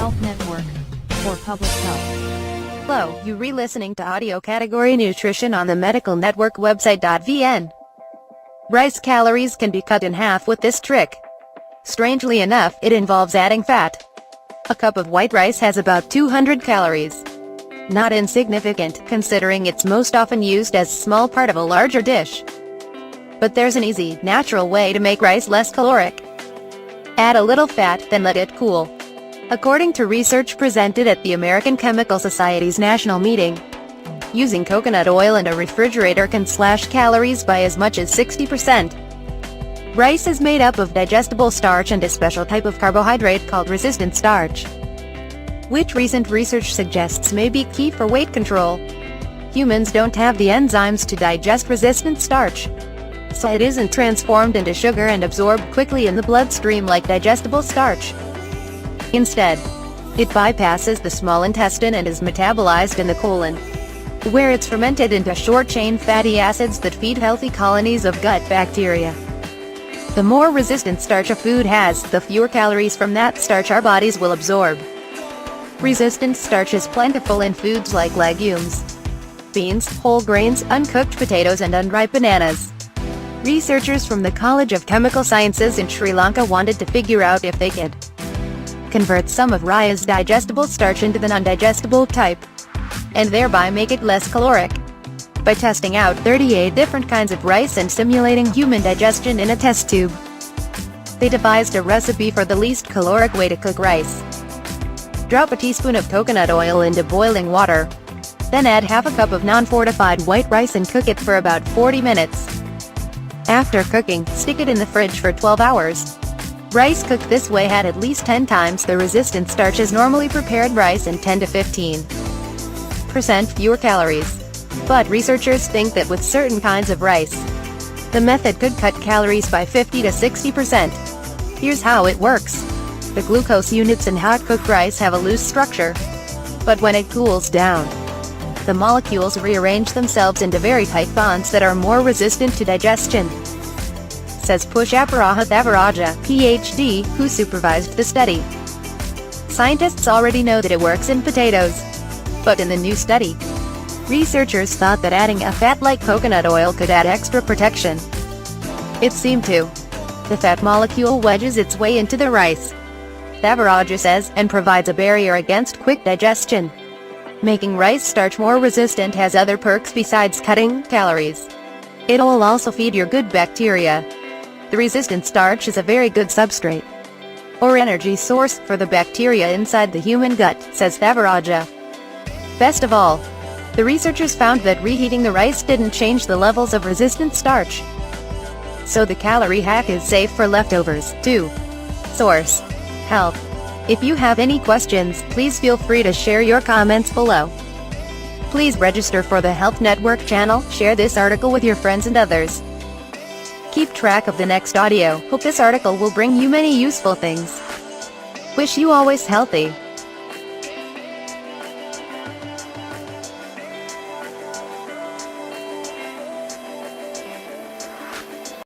Health Network for Public Health. Hello, you re-listening to audio category nutrition on the medical network website.vn. Rice calories can be cut in half with this trick. Strangely enough, it involves adding fat. A cup of white rice has about 200 calories. Not insignificant, considering it's most often used as a small part of a larger dish. But there's an easy, natural way to make rice less caloric. Add a little fat, then let it cool. According to research presented at the American Chemical Society's national meeting, using coconut oil in a refrigerator can slash calories by as much as 60%. Rice is made up of digestible starch and a special type of carbohydrate called resistant starch, which recent research suggests may be key for weight control. Humans don't have the enzymes to digest resistant starch, so it isn't transformed into sugar and absorbed quickly in the bloodstream like digestible starch. Instead, it bypasses the small intestine and is metabolized in the colon, where it's fermented into short-chain fatty acids that feed healthy colonies of gut bacteria. The more resistant starch a food has, the fewer calories from that starch our bodies will absorb. Resistant starch is plentiful in foods like legumes, beans, whole grains, uncooked potatoes and unripe bananas. Researchers from the College of Chemical Sciences in Sri Lanka wanted to figure out if they could convert some of rice's digestible starch into the non-digestible type, and thereby make it less caloric. By testing out 38 different kinds of rice and simulating human digestion in a test tube, they devised a recipe for the least caloric way to cook rice. Drop a teaspoon of coconut oil into boiling water. Then add half a cup of non-fortified white rice and cook it for about 40 minutes. After cooking, stick it in the fridge for 12 hours. Rice cooked this way had at least 10 times the resistant starch as normally prepared rice and 10 to 15% fewer calories. But researchers think that with certain kinds of rice, the method could cut calories by 50 to 60%. Here's how it works. The glucose units in hot-cooked rice have a loose structure, but when it cools down, the molecules rearrange themselves into very tight bonds that are more resistant to digestion, says Pushaparahat Devaraja, PhD, who supervised the study. Scientists already know that it works in potatoes, but in the new study, researchers thought that adding a fat like coconut oil could add extra protection. It seemed to. The fat molecule wedges its way into the rice, Devaraja says, and provides a barrier against quick digestion. Making rice starch more resistant has other perks besides cutting calories. It'll also feed your good bacteria. The resistant starch is a very good substrate, or energy source, for the bacteria inside the human gut, says Devaraja. Best of all, the researchers found that reheating the rice didn't change the levels of resistant starch. So the calorie hack is safe for leftovers, too. Source: Health. If you have any questions, please feel free to share your comments below. Please register for the Health Network channel, share this article with your friends and others. Keep track of the next audio. Hope this article will bring you many useful things. Wish you always healthy.